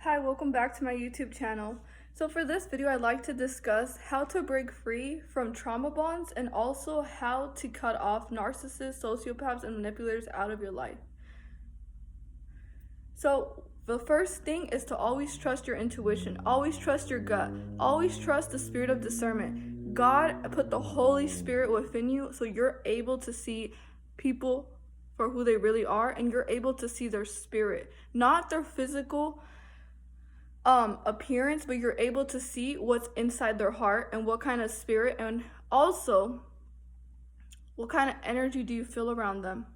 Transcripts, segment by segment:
Hi, welcome back to my YouTube channel. So for this video, I'd like to discuss how to break free from trauma bonds and also how to cut off narcissists, sociopaths, and manipulators out of your life. So the first thing is to always trust your intuition, always trust your gut, always trust the spirit of discernment. God put the Holy Spirit within you so you're able to see people for who they really are, and you're able to see their spirit, not their physical appearance, but you're able to see what's inside their heart and what kind of spirit, and also what kind of energy do you feel around them.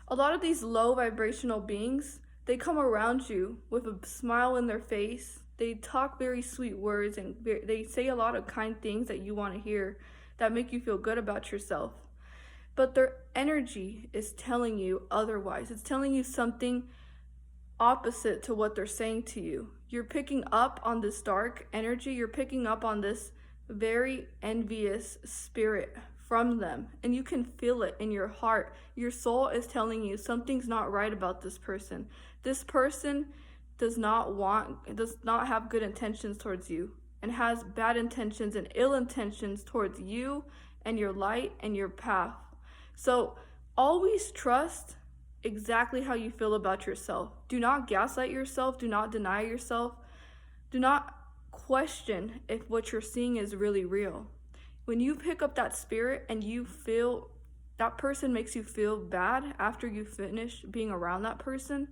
A lot of these low vibrational beings, they come around you with a smile in their face. They talk very sweet words and they say a lot of kind things that you want to hear, that make you feel good about yourself. But their energy is telling you otherwise. It's telling you something opposite to what they're saying to you. You're picking up on this dark energy. You're picking up on this very envious spirit from them, and you can feel it in your heart. Your soul is telling you something's not right about this person. This person does not have good intentions towards you, and has bad intentions and ill intentions towards you and your light and your path. So always trust exactly how you feel about yourself. Do not gaslight yourself. Do not deny yourself. Do not question if what you're seeing is really real. When you pick up that spirit and you feel that person makes you feel bad after you finish being around that person,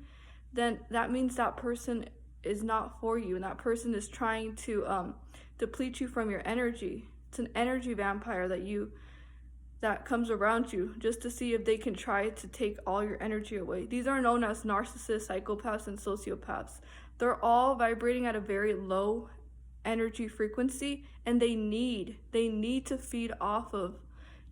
then that means that person is not for you, and that person is trying to deplete you from your energy. It's an energy vampire that comes around you just to see if they can try to take all your energy away. These are known as narcissists, psychopaths, and sociopaths. They're all vibrating at a very low energy frequency, and they need to feed off of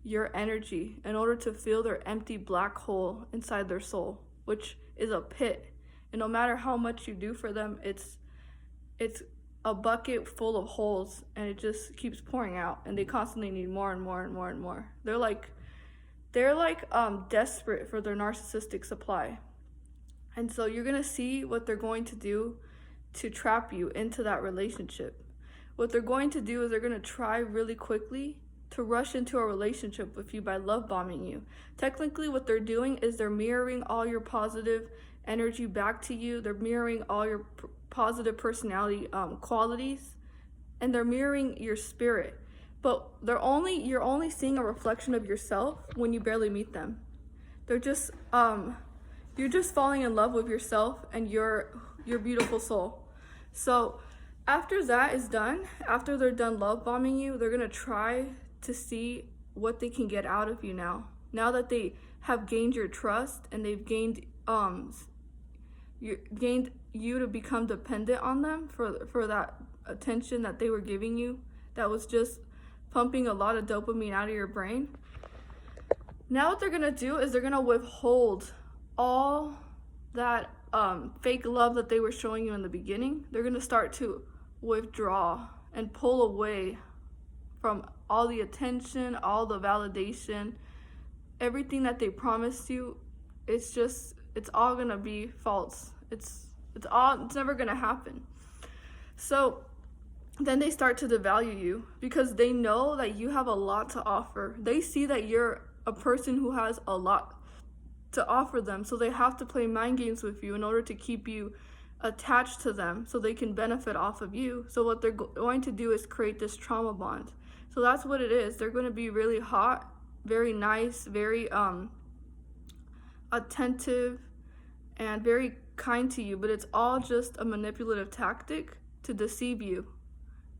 your energy in order to fill their empty black hole inside their soul, which is a pit. And no matter how much you do for them, it's a bucket full of holes, and it just keeps pouring out, and they constantly need more and more and more and more. They're like desperate for their narcissistic supply. And so you're gonna see what they're going to do to trap you into that relationship. What they're going to do is they're gonna try really quickly to rush into a relationship with you by love bombing you. Technically, what they're doing is they're mirroring all your positive energy back to you. They're mirroring all your positive personality qualities, and they're mirroring your spirit. But you're only seeing a reflection of yourself when you barely meet them. They're just you're just falling in love with yourself and your beautiful soul. So after that is done, after they're done love bombing you, they're gonna try to see what they can get out of you now. Now that they have gained your trust and they've gained you to become dependent on them for that attention that they were giving you, that was just pumping a lot of dopamine out of your brain. Now what they're gonna do is they're gonna withhold all that fake love that they were showing you in the beginning. They're gonna start to withdraw and pull away from all the attention, all the validation, everything that they promised you. It's all gonna be false. It's never gonna happen. So then they start to devalue you because they know that you have a lot to offer. They see that you're a person who has a lot to offer them, so they have to play mind games with you in order to keep you attached to them so they can benefit off of you. So what they're going to do is create this trauma bond. So that's what it is. They're going to be really hot, very nice, very attentive, and very kind to you, but it's all just a manipulative tactic to deceive you.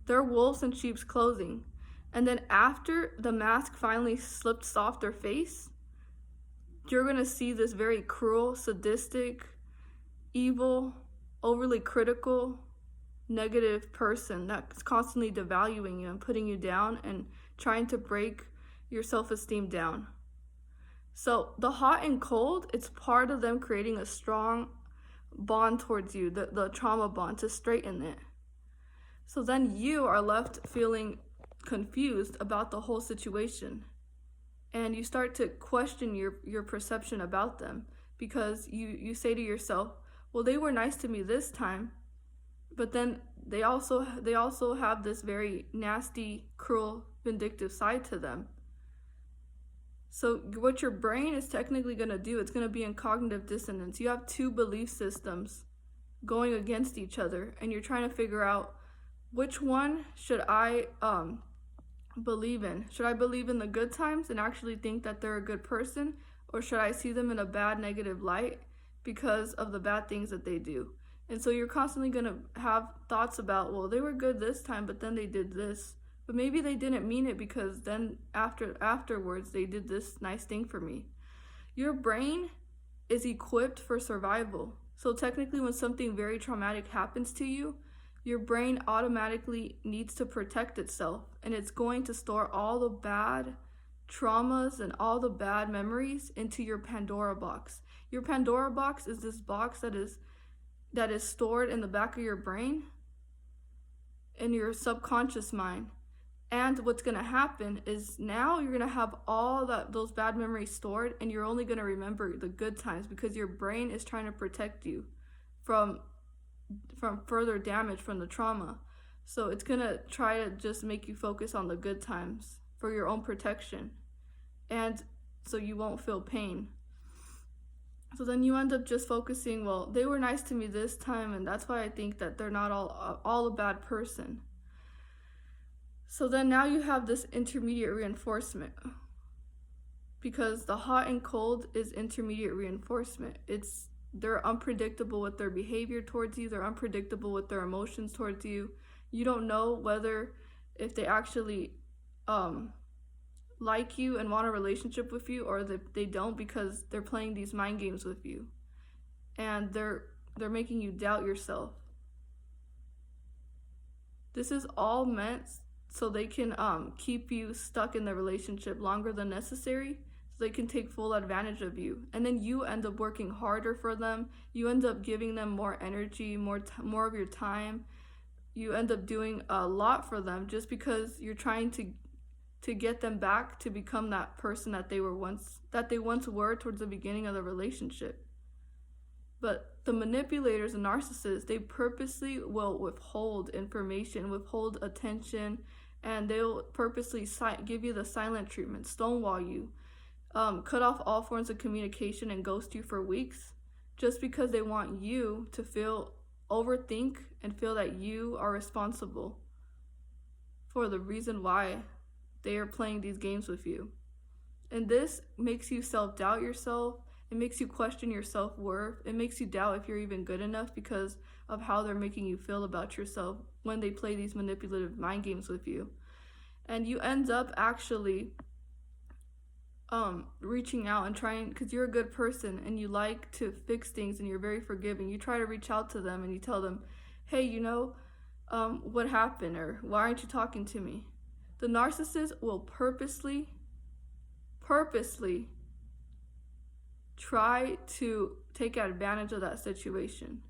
They're wolves in sheep's clothing. And then after the mask finally slips off their face, you're gonna see this very cruel, sadistic, evil, overly critical, negative person that's constantly devaluing you and putting you down and trying to break your self-esteem down. So the hot and cold, it's part of them creating a strong bond towards you, the trauma bond, to straighten it. So then you are left feeling confused about the whole situation, and you start to question your perception about them, because you say to yourself, well, they were nice to me this time, But then they also have this very nasty, cruel, vindictive side to them. So what your brain is technically going to do, it's going to be in cognitive dissonance. You have two belief systems going against each other, and you're trying to figure out, which one should I believe in? Should I believe in the good times and actually think that they're a good person, or should I see them in a bad, negative light because of the bad things that they do? And so you're constantly going to have thoughts about, well, they were good this time, but then they did this. But maybe they didn't mean it, because then afterwards they did this nice thing for me. Your brain is equipped for survival. So technically, when something very traumatic happens to you, your brain automatically needs to protect itself, and it's going to store all the bad traumas and all the bad memories into your Pandora box. Your Pandora box is this box that is stored in the back of your brain, in your subconscious mind. And what's going to happen is, now you're going to have all those bad memories stored, and you're only going to remember the good times, because your brain is trying to protect you from further damage from the trauma. So it's going to try to just make you focus on the good times for your own protection, and so you won't feel pain. So then you end up just focusing, well, they were nice to me this time, and that's why I think that they're not all a bad person. So then now you have this intermediate reinforcement, because the hot and cold is intermediate reinforcement. They're unpredictable with their behavior towards you. They're unpredictable with their emotions towards you. You don't know if they actually like you and want a relationship with you, or that they don't, because they're playing these mind games with you, and they're making you doubt yourself. This is all meant so they can keep you stuck in the relationship longer than necessary, so they can take full advantage of you. And then you end up working harder for them. You end up giving them more energy, more of your time. You end up doing a lot for them, just because you're trying to get them back to become that person that they once were towards the beginning of the relationship. But the manipulators and narcissists, they purposely will withhold information, withhold attention, and they'll purposely give you the silent treatment, stonewall you, cut off all forms of communication, and ghost you for weeks, just because they want you to overthink and feel that you are responsible for the reason why they are playing these games with you. And this makes you self-doubt yourself. It makes you question your self-worth. It makes you doubt if you're even good enough, because of how they're making you feel about yourself when they play these manipulative mind games with you. And you end up actually reaching out and trying, because you're a good person and you like to fix things and you're very forgiving. You try to reach out to them and you tell them, hey, what happened, or why aren't you talking to me? The narcissist will purposely try to take advantage of that situation,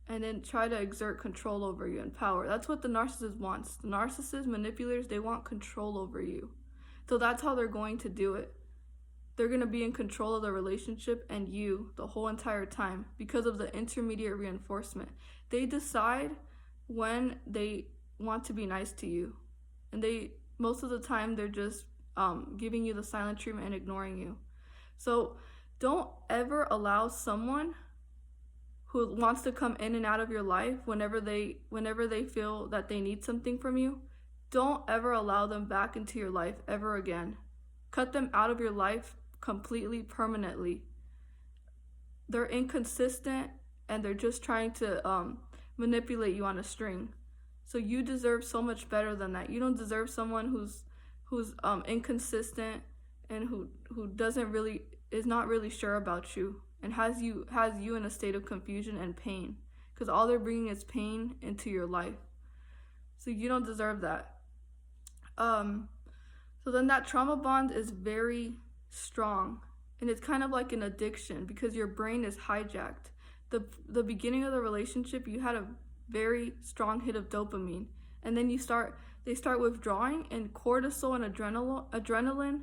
and then try to exert control over you and power. That's what the narcissist wants. The narcissist manipulators, they want control over you. So that's how they're going to do it. They're going to be in control of the relationship and you the whole entire time, because of the intermediate reinforcement. They decide when they want to be nice to you, and most of the time they're just giving you the silent treatment and ignoring you. So don't ever allow someone who wants to come in and out of your life whenever they feel that they need something from you. Don't ever allow them back into your life ever again. Cut them out of your life completely, permanently. They're inconsistent, and they're just trying to manipulate you on a string. So you deserve so much better than that. You don't deserve someone who's inconsistent and who is not really sure about you, and has you in a state of confusion and pain, because all they're bringing is pain into your life. So you don't deserve that. So then that trauma bond is very strong, and it's kind of like an addiction, because your brain is hijacked. The beginning of the relationship, you had a very strong hit of dopamine, and then they start withdrawing, and cortisol and adrenaline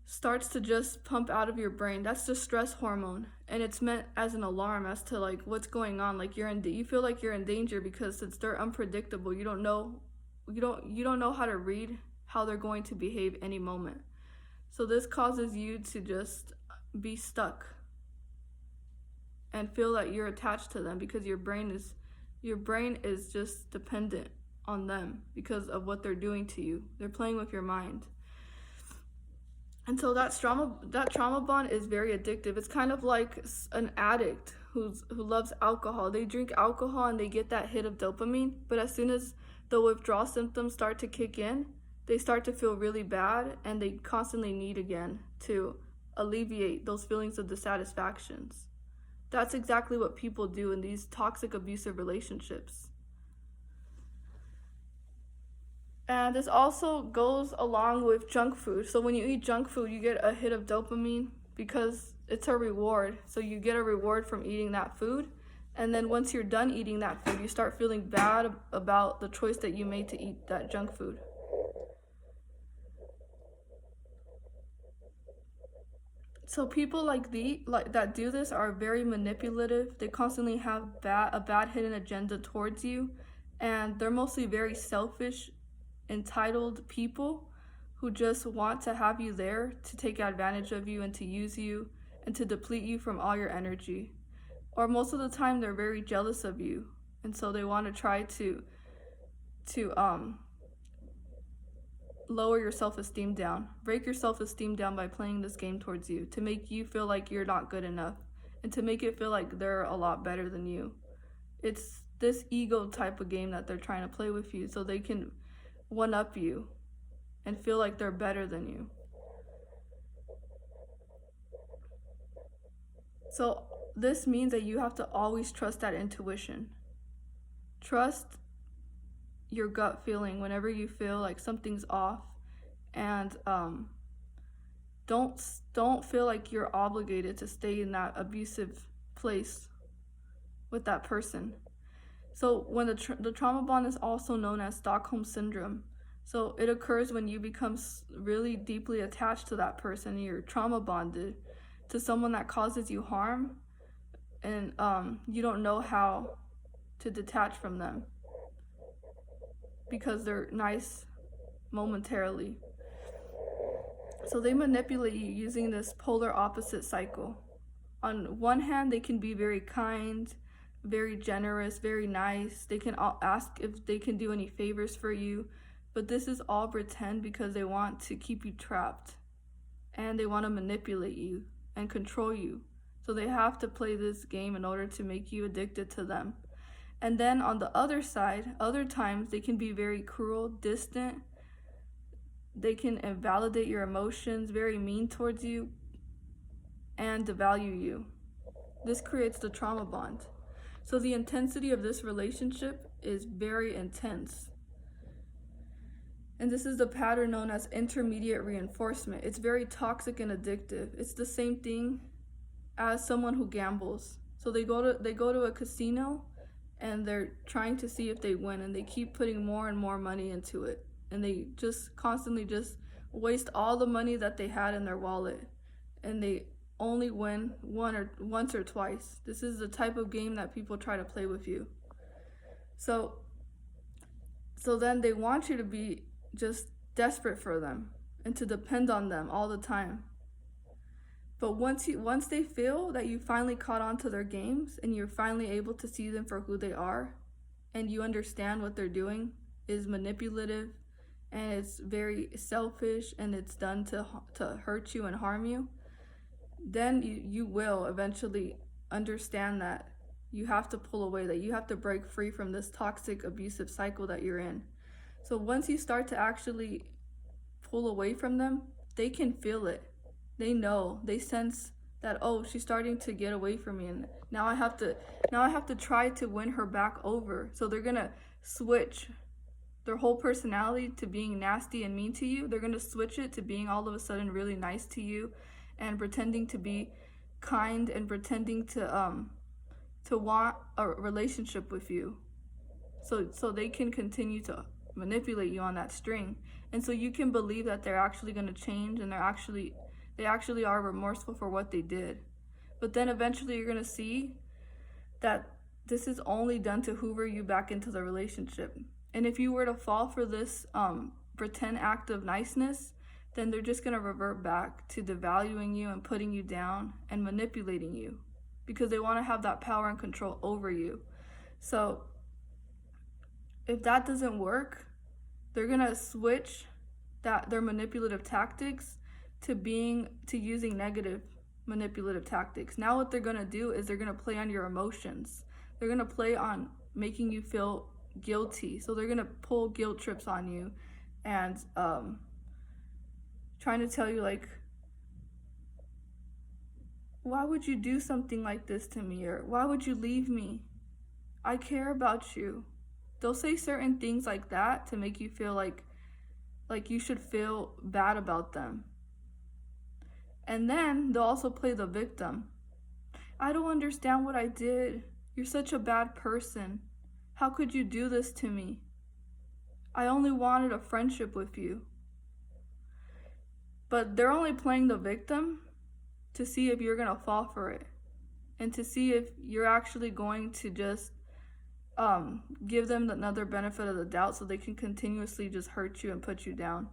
starts to just pump out of your brain. That's the stress hormone, and it's meant as an alarm as to like what's going on. Like you feel like you're in danger because since they're unpredictable, you don't know how to read how they're going to behave any moment. So this causes you to just be stuck and feel that you're attached to them because your brain is just dependent on them because of what they're doing to you. They're playing with your mind. And so that trauma bond is very addictive. It's kind of like an addict who loves alcohol. They drink alcohol and they get that hit of dopamine, but as soon as the withdrawal symptoms start to kick in, they start to feel really bad and they constantly need again to alleviate those feelings of dissatisfactions. That's exactly what people do in these toxic, abusive relationships. And this also goes along with junk food. So when you eat junk food, you get a hit of dopamine because it's a reward. So you get a reward from eating that food. And then once you're done eating that food, you start feeling bad about the choice that you made to eat that junk food. So people like that do this are very manipulative. They constantly have a bad hidden agenda towards you, and they're mostly very selfish, entitled people who just want to have you there to take advantage of you and to use you and to deplete you from all your energy. Or most of the time they're very jealous of you, and so they want to try to lower your self-esteem down, break your self-esteem down by playing this game towards you, to make you feel like you're not good enough and to make it feel like they're a lot better than you. It's this ego type of game that they're trying to play with you so they can one-up you and feel like they're better than you. So this means that you have to always trust that intuition. Trust your gut feeling whenever you feel like something's off, and don't feel like you're obligated to stay in that abusive place with that person. So when the trauma bond is also known as Stockholm syndrome. So it occurs when you become really deeply attached to that person. You're trauma bonded to someone that causes you harm, and you don't know how to detach from them because they're nice momentarily. So they manipulate you using this polar opposite cycle. On one hand, they can be very kind, very generous, very nice. They can ask if they can do any favors for you, but this is all pretend because they want to keep you trapped and they want to manipulate you and control you. So they have to play this game in order to make you addicted to them. And then on the other side, other times they can be very cruel, distant. They can invalidate your emotions, very mean towards you, and devalue you. This creates the trauma bond. So the intensity of this relationship is very intense. And this is the pattern known as intermediate reinforcement. It's very toxic and addictive. It's the same thing as someone who gambles. So they go to a casino and they're trying to see if they win, and they keep putting more and more money into it. And they just constantly just waste all the money that they had in their wallet, and they only win once or twice. This is the type of game that people try to play with you. So then they want you to be just desperate for them and to depend on them all the time. But once they feel that you finally caught on to their games and you're finally able to see them for who they are, and you understand what they're doing is manipulative and it's very selfish and it's done to hurt you and harm you, then you will eventually understand that you have to pull away, that you have to break free from this toxic, abusive cycle that you're in. So once you start to actually pull away from them, they can feel it. They know, they sense that, oh, she's starting to get away from me, and now I have to try to win her back over. So they're gonna switch their whole personality to being nasty and mean to you. They're gonna switch it to being all of a sudden really nice to you and pretending to be kind and pretending to want a relationship with you. So they can continue to manipulate you on that string. And so you can believe that they're actually gonna change and they're actually They actually are remorseful for what they did. But then eventually you're going to see that this is only done to hoover you back into the relationship. And if you were to fall for this pretend act of niceness, then they're just going to revert back to devaluing you and putting you down and manipulating you, because they want to have that power and control over you. So if that doesn't work, they're going to switch their manipulative tactics to using negative manipulative tactics. Now what they're going to do is they're going to play on your emotions. They're going to play on making you feel guilty. So they're going to pull guilt trips on you and trying to tell you, like, why would you do something like this to me? Or why would you leave me? I care about you. They'll say certain things like that to make you feel like you should feel bad about them. And then they'll also play the victim. I don't understand what I did. You're such a bad person. How could you do this to me? I only wanted a friendship with you. But they're only playing the victim to see if you're going to fall for it, and to see if you're actually going to just give them another benefit of the doubt so they can continuously just hurt you and put you down.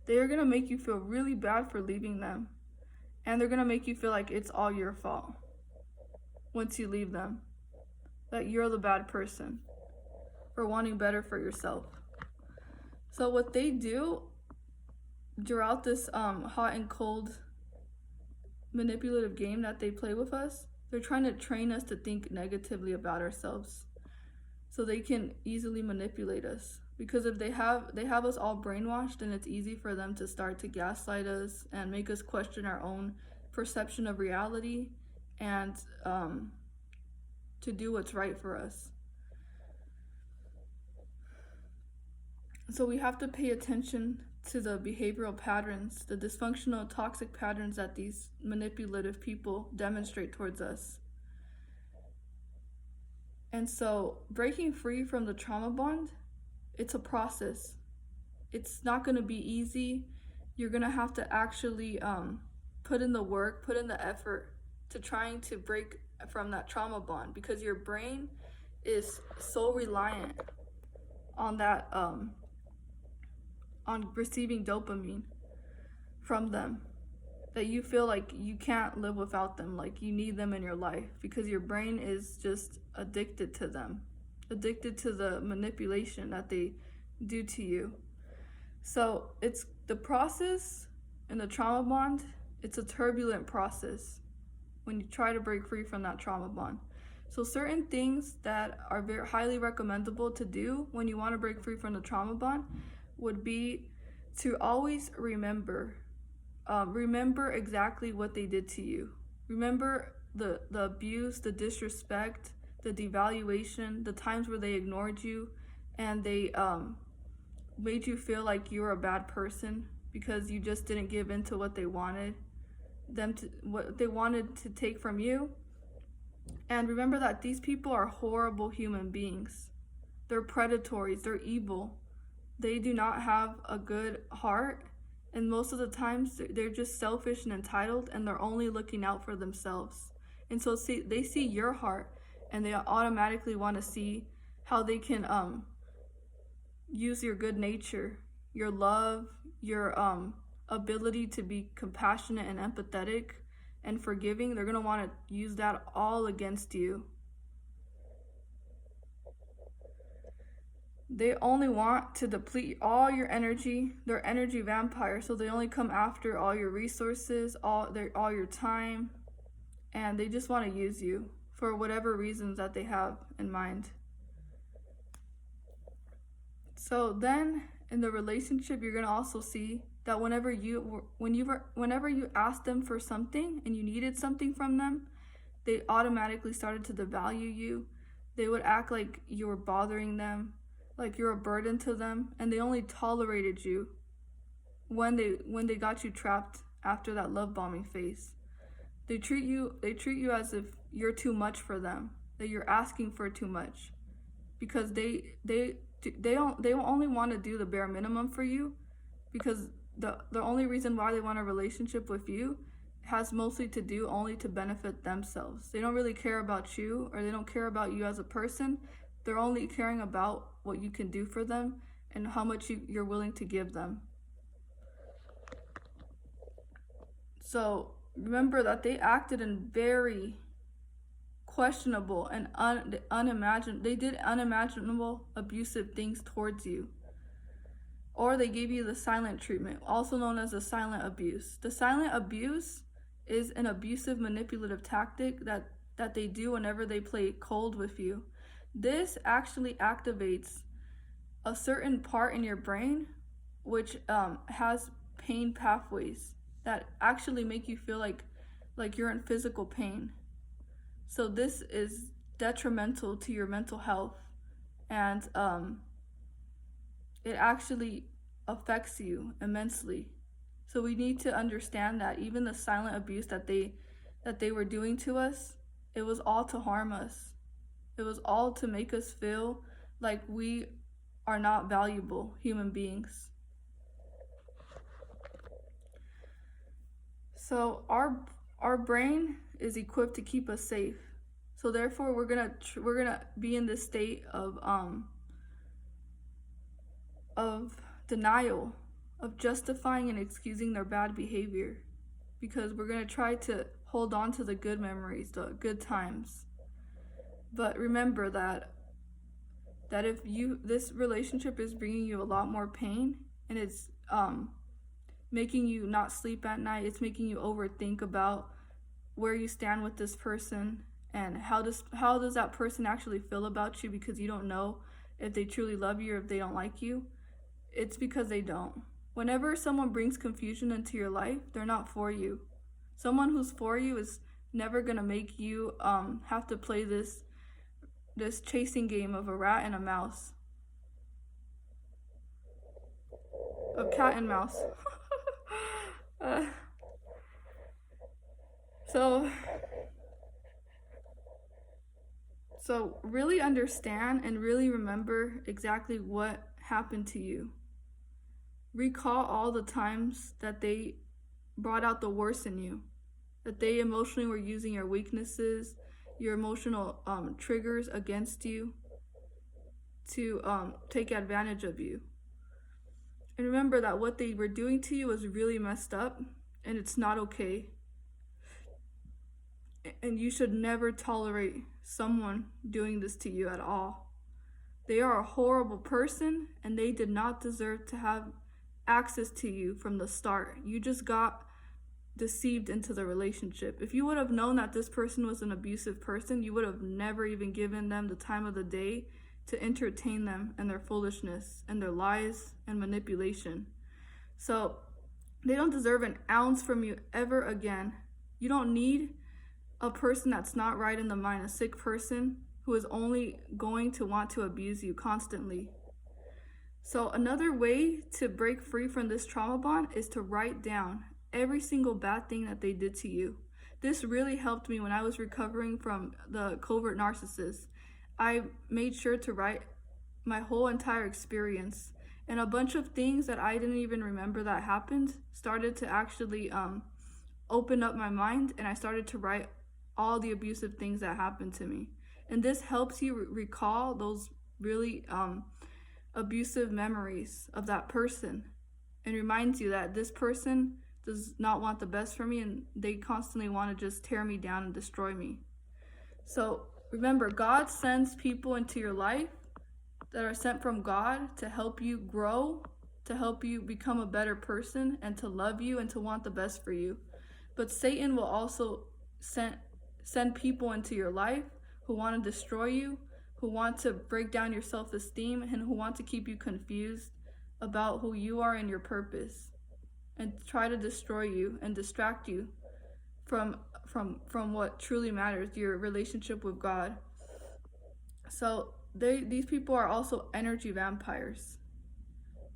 They are going to make you feel really bad for leaving them, and they're going to make you feel like it's all your fault once you leave them, that you're the bad person for wanting better for yourself. So what they do throughout this hot and cold manipulative game that they play with us, they're trying to train us to think negatively about ourselves so they can easily manipulate us. Because if they have us all brainwashed, then it's easy for them to start to gaslight us and make us question our own perception of reality, and to do what's right for us. So we have to pay attention to the behavioral patterns, the dysfunctional, toxic patterns that these manipulative people demonstrate towards us. And so breaking free from the trauma bond, it's a process. It's not going to be easy. You're going to have to actually put in the work, put in the effort to trying to break from that trauma bond, because your brain is so reliant on that on receiving dopamine from them, that you feel like you can't live without them, like you need them in your life, because your brain is just addicted to them, addicted to the manipulation that they do to you. So it's the process in the trauma bond, it's a turbulent process when you try to break free from that trauma bond. So certain things that are very highly recommendable to do when you want to break free from the trauma bond would be to always remember exactly what they did to you. Remember the abuse, the disrespect, the devaluation, the times where they ignored you and they made you feel like you were a bad person because you just didn't give in to what they wanted to take from you. And remember that these people are horrible human beings. They're predatories, they're evil. They do not have a good heart, and most of the times they're just selfish and entitled, and they're only looking out for themselves. And so they see your heart, and they automatically want to see how they can use your good nature, your love, your ability to be compassionate and empathetic and forgiving. They're going to want to use that all against you. They only want to deplete all your energy. They're energy vampires, so they only come after all your resources, all your time, and they just want to use you for whatever reasons that they have in mind. So then in the relationship, you're going to also see that whenever you asked them for something and you needed something from them, they automatically started to devalue you. They would act like you were bothering them, like you're a burden to them, and they only tolerated you when they got you trapped after that love bombing phase. They treat you as if you're too much for them, that you're asking for too much, because they only want to do the bare minimum for you, because the only reason why they want a relationship with you has mostly to do only to benefit themselves. They don't really care about you, or they don't care about you as a person. They're only caring about what you can do for them and how much you're willing to give them. So remember that they acted in very questionable and they did unimaginable abusive things towards you. Or they gave you the silent treatment, also known as the silent abuse. The silent abuse is an abusive manipulative tactic that they do whenever they play cold with you. This actually activates a certain part in your brain which has pain pathways that actually make you feel like you're in physical pain. So this is detrimental to your mental health, and it actually affects you immensely. So we need to understand that even the silent abuse that they were doing to us, it was all to harm us. It was all to make us feel like we are not valuable human beings. So our brain is equipped to keep us safe. So therefore we're gonna be in this state of denial, of justifying and excusing their bad behavior, because we're gonna try to hold on to the good memories, the good times. But remember that if this relationship is bringing you a lot more pain, and it's making you not sleep at night, it's making you overthink about where you stand with this person, and how does that person actually feel about you, because you don't know if they truly love you or if they don't like you. It's because they don't. Whenever someone brings confusion into your life, they're not for you. Someone who's for you is never gonna make you have to play this chasing game of a rat and a mouse. A cat and mouse. So really understand and really remember exactly what happened to you. Recall all the times that they brought out the worst in you, that they emotionally were using your weaknesses, your emotional triggers against you to take advantage of you. And remember that what they were doing to you was really messed up, and it's not okay. And you should never tolerate someone doing this to you at all. They are a horrible person, and they did not deserve to have access to you from the start. You just got deceived into the relationship. If you would have known that this person was an abusive person, you would have never even given them the time of the day to entertain them and their foolishness and their lies and manipulation. So they don't deserve an ounce from you ever again. You don't need a person that's not right in the mind, a sick person who is only going to want to abuse you constantly. So another way to break free from this trauma bond is to write down every single bad thing that they did to you. This really helped me when I was recovering from the covert narcissist. I made sure to write my whole entire experience, and a bunch of things that I didn't even remember that happened started to actually open up my mind, and I started to write all the abusive things that happened to me. And this helps you recall those really abusive memories of that person, and reminds you that this person does not want the best for me, and they constantly want to just tear me down and destroy me. So remember, God sends people into your life that are sent from God to help you grow, to help you become a better person, and to love you and to want the best for you. But Satan will also send people into your life who want to destroy you, who want to break down your self-esteem, and who want to keep you confused about who you are and your purpose, and try to destroy you and distract you from what truly matters, your relationship with God. So these people are also energy vampires.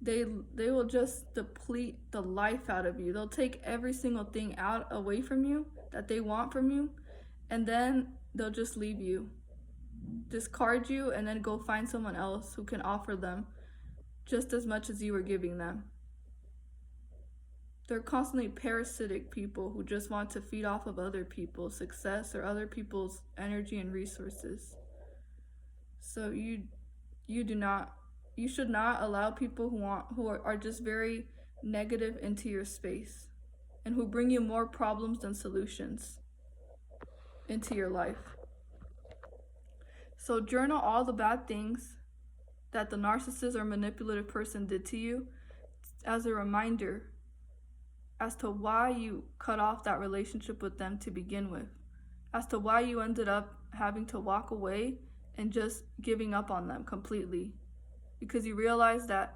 They will just deplete the life out of you. They'll take every single thing away from you that they want from you, and then they'll just leave you, discard you, and then go find someone else who can offer them just as much as you were giving them. They're constantly parasitic people who just want to feed off of other people's success or other people's energy and resources. So you should not allow people who are just very negative into your space and who bring you more problems than solutions into your life. So journal all the bad things that the narcissist or manipulative person did to you as a reminder as to why you cut off that relationship with them to begin with, as to why you ended up having to walk away and just giving up on them completely, because you realized that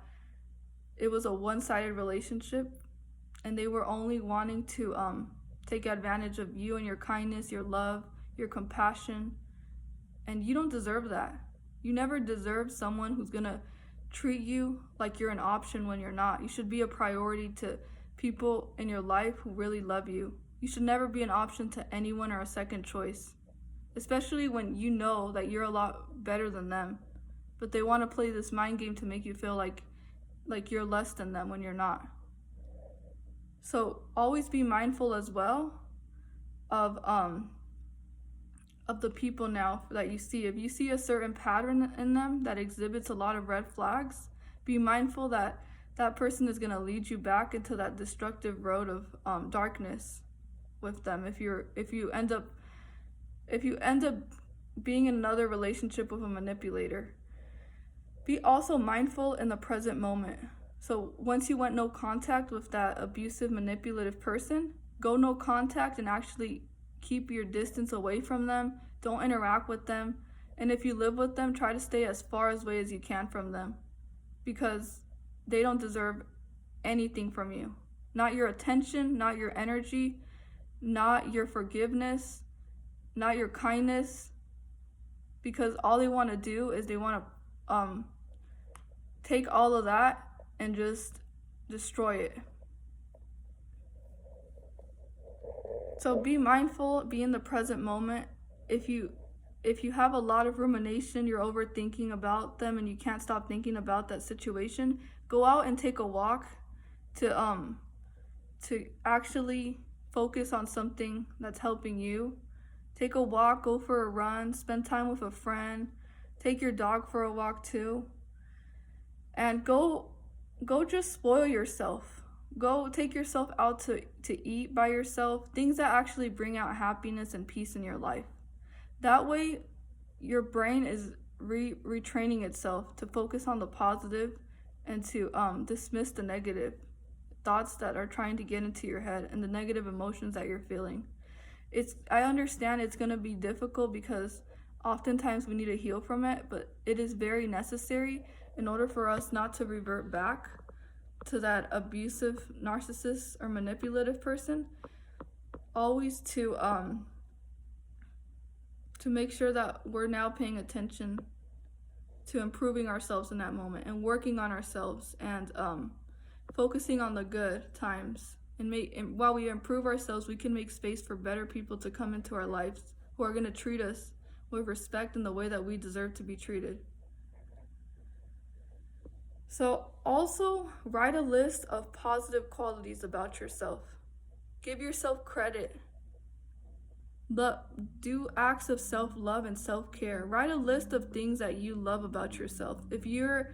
it was a one-sided relationship and they were only wanting to take advantage of you and your kindness, your love, your compassion, and you don't deserve that. You never deserve someone who's gonna treat you like you're an option when you're not. You should be a priority to people in your life who really love you. You should never be an option to anyone or a second choice, especially when you know that you're a lot better than them, but they want to play this mind game to make you feel like you're less than them when you're not. So always be mindful as well of the people now that you see. If you see a certain pattern in them that exhibits a lot of red flags, be mindful that that person is going to lead you back into that destructive road of darkness with them. If you end up being in another relationship with a manipulator, be also mindful in the present moment. So once you went no contact with that abusive, manipulative person, go no contact and actually keep your distance away from them. Don't interact with them. And if you live with them, try to stay as far away as you can from them, because they don't deserve anything from you. Not your attention, not your energy, not your forgiveness, not your kindness, because all they want to do is they want to take all of that and just destroy it. So be mindful, be in the present moment. If you have a lot of rumination, you're overthinking about them and you can't stop thinking about that situation, go out and take a walk to actually focus on something that's helping you. Take a walk, go for a run, spend time with a friend, take your dog for a walk too. And go just spoil yourself. Go take yourself out to eat by yourself, things that actually bring out happiness and peace in your life. That way, your brain is retraining itself to focus on the positive and to dismiss the negative thoughts that are trying to get into your head and the negative emotions that you're feeling. I understand it's going to be difficult because oftentimes we need to heal from it, but it is very necessary in order for us not to revert back to that abusive narcissist or manipulative person. Always to make sure that we're now paying attention to improving ourselves in that moment and working on ourselves and focusing on the good times. And while we improve ourselves, we can make space for better people to come into our lives who are going to treat us with respect in the way that we deserve to be treated. So also write a list of positive qualities about yourself. Give yourself credit. But do acts of self-love and self-care. Write a list of things that you love about yourself. If you're